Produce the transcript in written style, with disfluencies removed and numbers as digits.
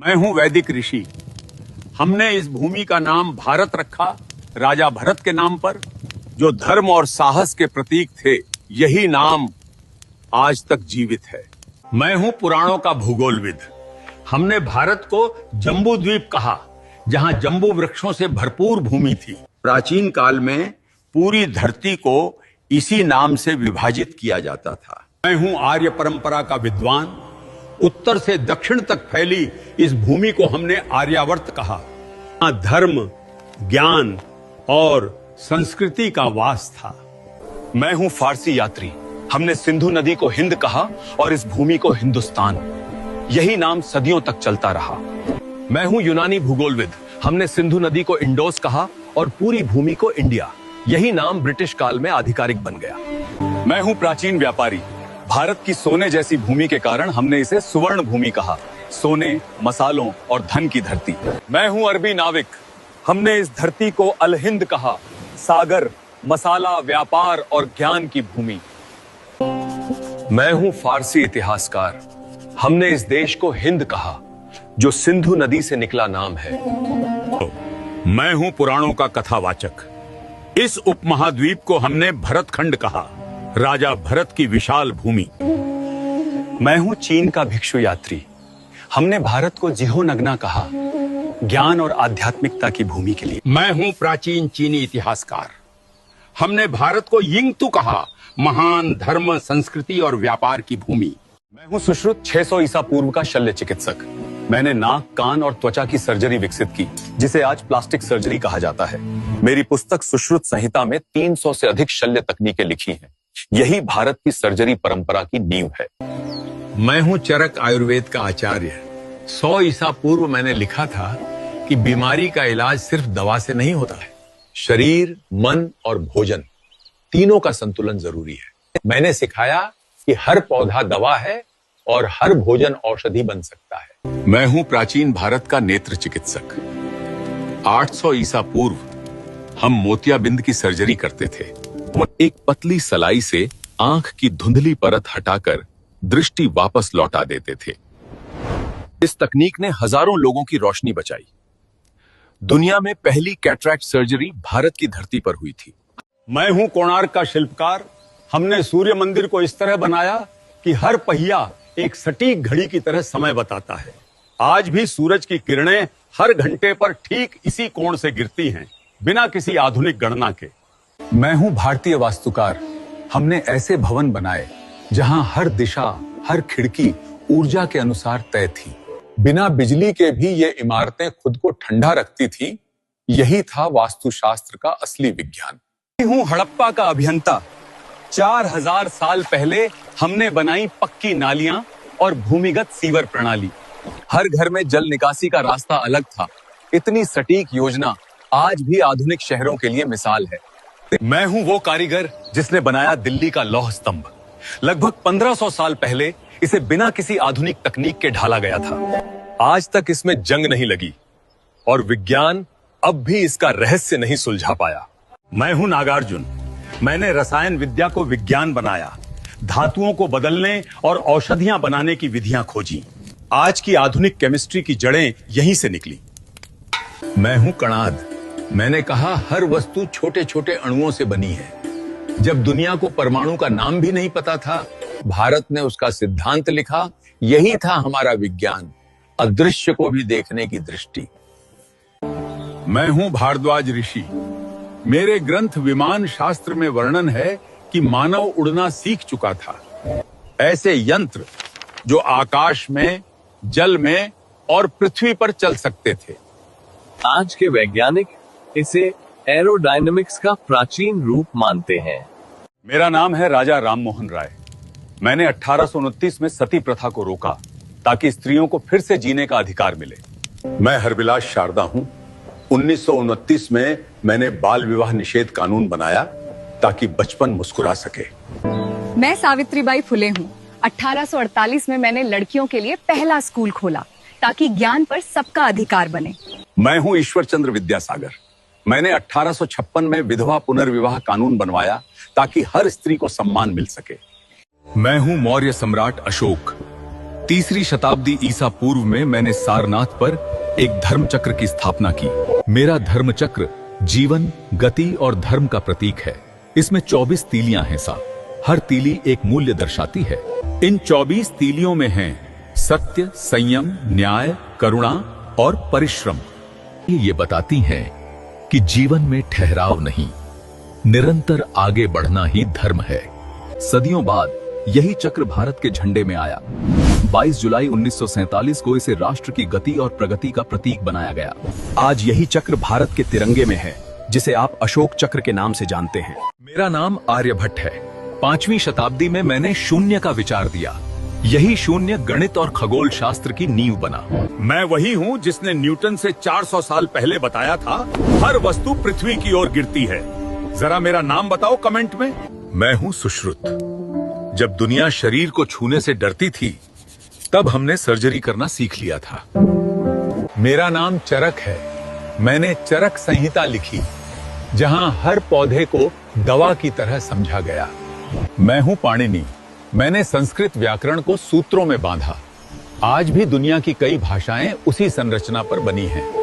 मैं हूं वैदिक ऋषि। हमने इस भूमि का नाम भारत रखा राजा भरत के नाम पर, जो धर्म और साहस के प्रतीक थे। यही नाम आज तक जीवित है। मैं हूं पुराणों का भूगोलविद। हमने भारत को जम्बू द्वीप कहा, जहां जम्बू वृक्षों से भरपूर भूमि थी। प्राचीन काल में पूरी धरती को इसी नाम से विभाजित किया जाता था। मैं हूं आर्य परंपरा का विद्वान। उत्तर से दक्षिण तक फैली इस भूमि को हमने आर्यावर्त कहा। यहाँ धर्म, ज्ञान और संस्कृति का वास था। मैं हूं फारसी यात्री। हमने सिंधु नदी को हिंद कहा और इस भूमि को हिंदुस्तान। यही नाम सदियों तक चलता रहा। मैं हूं यूनानी भूगोलविद। हमने सिंधु नदी को इंडोस कहा और पूरी भूमि को इंडिया। यही नाम ब्रिटिश काल में आधिकारिक बन गया। मैं हूं प्राचीन व्यापारी। भारत की सोने जैसी भूमि के कारण हमने इसे सुवर्ण भूमि कहा। सोने, मसालों और धन की धरती। मैं हूं अरबी नाविक। हमने इस धरती को अल हिंद कहा। सागर, मसाला, व्यापार और ज्ञान की भूमि। मैं हूं फारसी इतिहासकार। हमने इस देश को हिंद कहा, जो सिंधु नदी से निकला नाम है। मैं हूं पुराणों का कथावाचक। इस उपमहाद्वीप को हमने भरतखंड कहा, राजा भरत की विशाल भूमि। मैं हूं चीन का भिक्षु यात्री। हमने भारत को जिहोनगना कहा, ज्ञान और आध्यात्मिकता की भूमि के लिए। मैं हूं प्राचीन चीनी इतिहासकार। हमने भारत को यिंगतू कहा, महान धर्म, संस्कृति और व्यापार की भूमि। मैं हूं सुश्रुत 600 ईसा पूर्व का शल्य चिकित्सक। मैंने नाक, कान और त्वचा की सर्जरी विकसित की, जिसे आज प्लास्टिक सर्जरी कहा जाता है। मेरी पुस्तक सुश्रुत संहिता में 300 से अधिक शल्य तकनीकें लिखी हैं। यही भारत की सर्जरी परंपरा की नींव है। मैं हूं चरक आयुर्वेद का आचार्य। 100 ईसा पूर्व मैंने लिखा था कि बीमारी का इलाज सिर्फ दवा से नहीं होता है। शरीर, मन और भोजन, तीनों का संतुलन जरूरी है। मैंने सिखाया कि हर पौधा दवा है और हर भोजन औषधि बन सकता है। मैं हूं प्राचीन भारत का नेत्र चिकित्सक। 800 ईसा पूर्व हम मोतियाबिंद की सर्जरी करते थे। एक पतली सलाई से आंख की धुंधली परत हटाकर दृष्टि वापस लौटा देते थे। इस तकनीक ने हजारों लोगों की रोशनी बचाई। दुनिया में पहली कैटरैक्ट सर्जरी भारत की धरती पर हुई थी। मैं हूं कोणार्क का शिल्पकार। हमने सूर्य मंदिर को इस तरह बनाया कि हर पहिया एक सटीक घड़ी की तरह समय बताता है। आज भी सूरज की किरणें हर घंटे पर ठीक इसी कोण से गिरती हैं, बिना किसी आधुनिक गणना के। मैं हूं भारतीय वास्तुकार। हमने ऐसे भवन बनाए जहां हर दिशा, हर खिड़की ऊर्जा के अनुसार तय थी। बिना बिजली के भी ये इमारतें खुद को ठंडा रखती थी। यही था वास्तुशास्त्र का असली विज्ञान। मैं हूं हड़प्पा का अभियंता। 4000 साल पहले हमने बनाई पक्की नालियां और भूमिगत सीवर प्रणाली। हर घर में जल निकासी का रास्ता अलग था। इतनी सटीक योजना आज भी आधुनिक शहरों के लिए मिसाल है। मैं हूं वो कारीगर जिसने बनाया दिल्ली का लौह स्तंभ। लगभग 1500 साल पहले इसे बिना किसी आधुनिक तकनीक के ढाला गया था। आज तक इसमें जंग नहीं लगी और विज्ञान अब भी इसका रहस्य नहीं सुलझा पाया। मैं हूं नागार्जुन। मैंने रसायन विद्या को विज्ञान बनाया, धातुओं को बदलने और औषधियां बनाने की विधियां खोजी। आज की आधुनिक केमिस्ट्री की जड़ें यहीं से निकली। मैं हूं कणाद। मैंने कहा हर वस्तु छोटे छोटे अणुओं से बनी है। जब दुनिया को परमाणु का नाम भी नहीं पता था, भारत ने उसका सिद्धांत लिखा। यही था हमारा विज्ञान, अदृश्य को भी देखने की दृष्टि। मैं हूं भारद्वाज ऋषि। मेरे ग्रंथ विमान शास्त्र में वर्णन है कि मानव उड़ना सीख चुका था। ऐसे यंत्र जो आकाश में, जल में और पृथ्वी पर चल सकते थे। आज के वैज्ञानिक इसे एरोडायनामिक्स का प्राचीन रूप मानते हैं। मेरा नाम है राजा राममोहन राय। मैंने 1829 में सती प्रथा को रोका ताकि स्त्रियों को फिर से जीने का अधिकार मिले। मैं हरविलास शारदा हूं। 1929 में मैंने बाल विवाह निषेध कानून बनाया ताकि बचपन मुस्कुरा सके। मैं सावित्रीबाई फुले हूँ। 1848 में मैंने लड़कियों के लिए पहला स्कूल खोला ताकि ज्ञान पर सबका अधिकार बने। मैं हूं ईश्वर चंद्र विद्यासागर। मैंने 1856 में विधवा पुनर्विवाह कानून बनवाया ताकि हर स्त्री को सम्मान मिल सके। मैं हूं मौर्य सम्राट अशोक। 3री शताब्दी ईसा पूर्व में मैंने सारनाथ पर एक धर्म चक्र की स्थापना की। मेरा धर्म चक्र जीवन, गति और धर्म का प्रतीक है। इसमें 24 तीलियां हैं साहब। हर तीली एक मूल्य दर्शाती है। इन 24 तीलियों में हैं सत्य, संयम, न्याय, करुणा और परिश्रम। ये बताती हैं कि जीवन में ठहराव नहीं, निरंतर आगे बढ़ना ही धर्म है। सदियों बाद यही चक्र भारत के झंडे में आया। 22 जुलाई 1947 को इसे राष्ट्र की गति और प्रगति का प्रतीक बनाया गया। आज यही चक्र भारत के तिरंगे में है, जिसे आप अशोक चक्र के नाम से जानते हैं। मेरा नाम आर्यभट्ट है। 5वीं शताब्दी में मैंने शून्य का विचार दिया। यही शून्य गणित और खगोल शास्त्र की नींव बना। मैं वही हूँ जिसने न्यूटन से 400 साल पहले बताया था हर वस्तु पृथ्वी की ओर गिरती है। जरा मेरा नाम बताओ कमेंट में। मैं हूँ सुश्रुत। जब दुनिया शरीर को छूने से डरती थी, तब हमने सर्जरी करना सीख लिया था। मेरा नाम चरक है। मैंने चरक संहिता लिखी, जहां हर पौधे को दवा की तरह समझा गया। मैं हूं पाणिनि। मैंने संस्कृत व्याकरण को सूत्रों में बांधा। आज भी दुनिया की कई भाषाएं उसी संरचना पर बनी हैं।